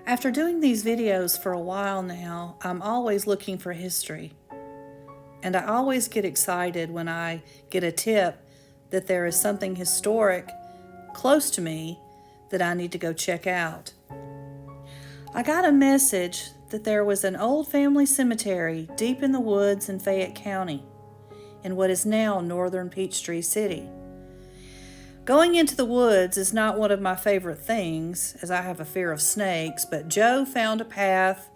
After doing these videos for a while now, I'm always looking for history. And I always get excited when I get a tip that there is something historic close to me that I need to go check out. I got a message that there was an old family cemetery deep in the woods in Fayette County, in what is now northern Peachtree City. Going into the woods is not one of my favorite things, as I have a fear of snakes, but Joe found a path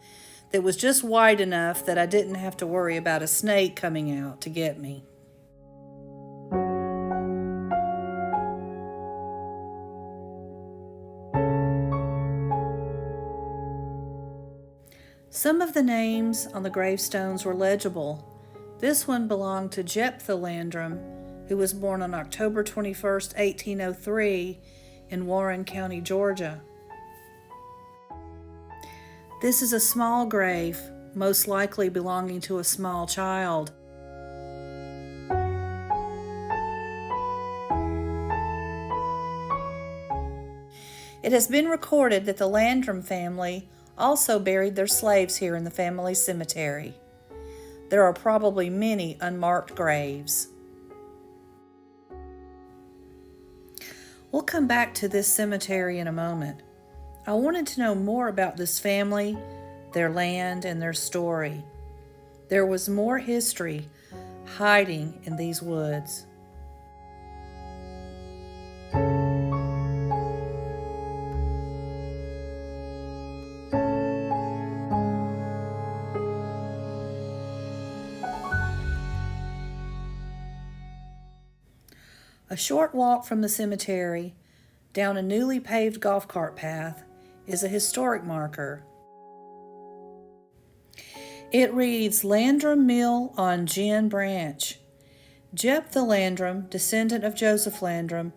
that was just wide enough that I didn't have to worry about a snake coming out to get me. Some of the names on the gravestones were legible. This one belonged to Jephthah Landrum, who was born on October 21st, 1803 in Warren County, Georgia. This is a small grave, most likely belonging to a small child. It has been recorded that the Landrum family also buried their slaves here in the family cemetery. There are probably many unmarked graves. We'll come back to this cemetery in a moment. I wanted to know more about this family, their land, and their story. There was more history hiding in these woods. A short walk from the cemetery, down a newly paved golf cart path, is a historic marker. It reads, Landrum Mill on Gin Branch. Jephthah Landrum, descendant of Joseph Landrum,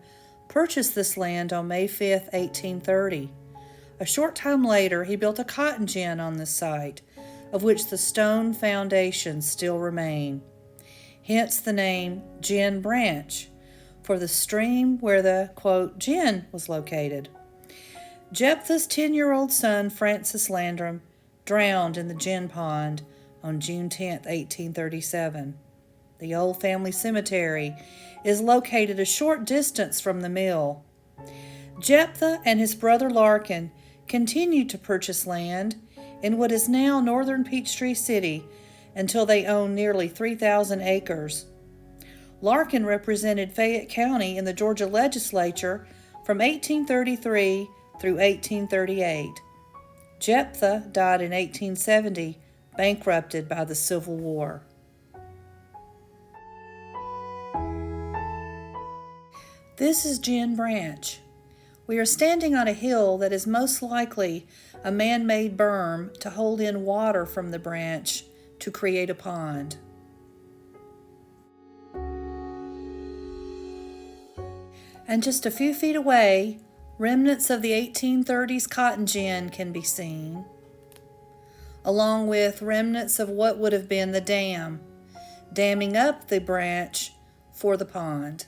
purchased this land on May 5, 1830. A short time later, he built a cotton gin on this site, of which the stone foundations still remain. Hence the name Gin Branch, for the stream where the, quote, gin was located. Jephthah's 10-year-old son, Francis Landrum, drowned in the gin pond on June 10, 1837. The old family cemetery is located a short distance from the mill. Jephthah and his brother Larkin continued to purchase land in what is now northern Peachtree City until they owned nearly 3,000 acres. Larkin represented Fayette County in the Georgia legislature from 1833 through 1838. Jephthah died in 1870, bankrupted by the Civil War. This is Gin Branch. We are standing on a hill that is most likely a man-made berm to hold in water from the branch to create a pond. And just a few feet away, remnants of the 1830s cotton gin can be seen, along with remnants of what would have been the dam, damming up the branch for the pond.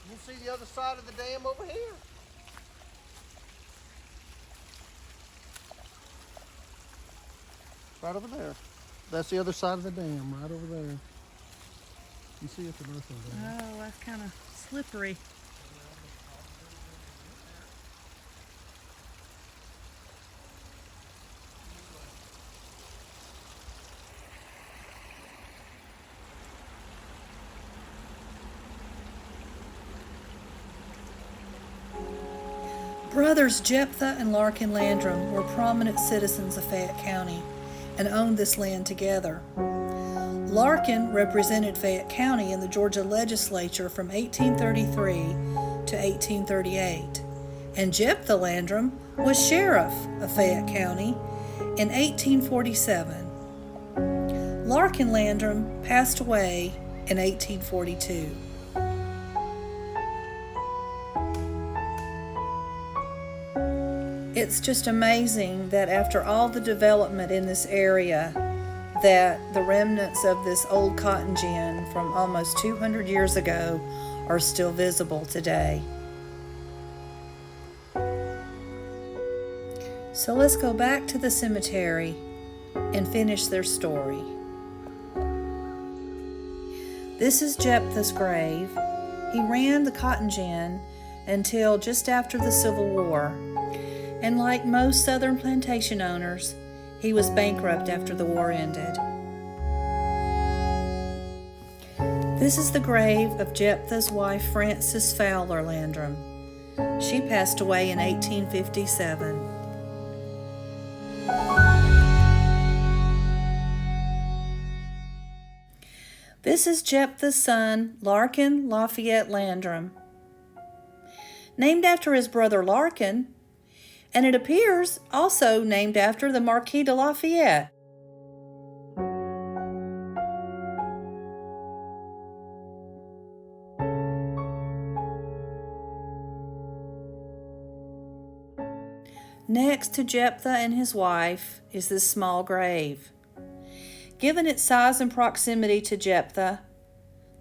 You see the other side of the dam over here? Right over there. That's the other side of the dam, right over there. You see it the north of there. Oh, that's kind of slippery. Brothers Jephthah and Larkin Landrum were prominent citizens of Fayette County and owned this land together. Larkin represented Fayette County in the Georgia legislature from 1833 to 1838, and Jephthah Landrum was sheriff of Fayette County in 1847. Larkin Landrum passed away in 1842. It's just amazing that after all the development in this area, that the remnants of this old cotton gin from almost 200 years ago are still visible today. So let's go back to the cemetery and finish their story. This is Jephthah's grave. He ran the cotton gin until just after the Civil War, and like most Southern plantation owners, he was bankrupt after the war ended. This is the grave of Jephthah's wife, Frances Fowler Landrum. She passed away in 1857. This is Jephthah's son, Larkin Lafayette Landrum, named after his brother Larkin, and it appears also named after the Marquis de Lafayette. Next to Jephthah and his wife is this small grave. Given its size and proximity to Jephthah,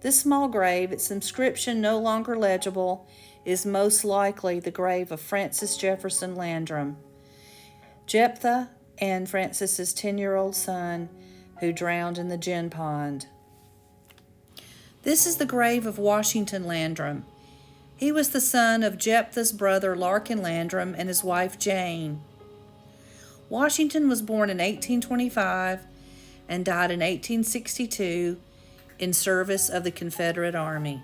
this small grave, its inscription no longer legible, is most likely the grave of Francis Jefferson Landrum, Jephthah and Francis's 10-year-old son who drowned in the gin pond. This is the grave of Washington Landrum. He was the son of Jephthah's brother Larkin Landrum and his wife Jane. Washington was born in 1825 and died in 1862 in service of the Confederate Army.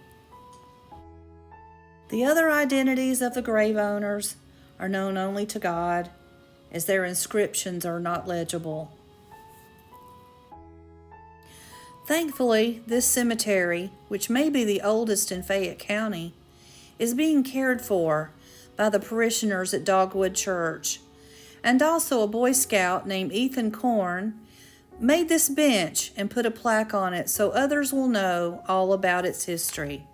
The other identities of the grave owners are known only to God, as their inscriptions are not legible. Thankfully, this cemetery, which may be the oldest in Fayette County, is being cared for by the parishioners at Dogwood Church, and also a Boy Scout named Ethan Korn made this bench and put a plaque on it so others will know all about its history.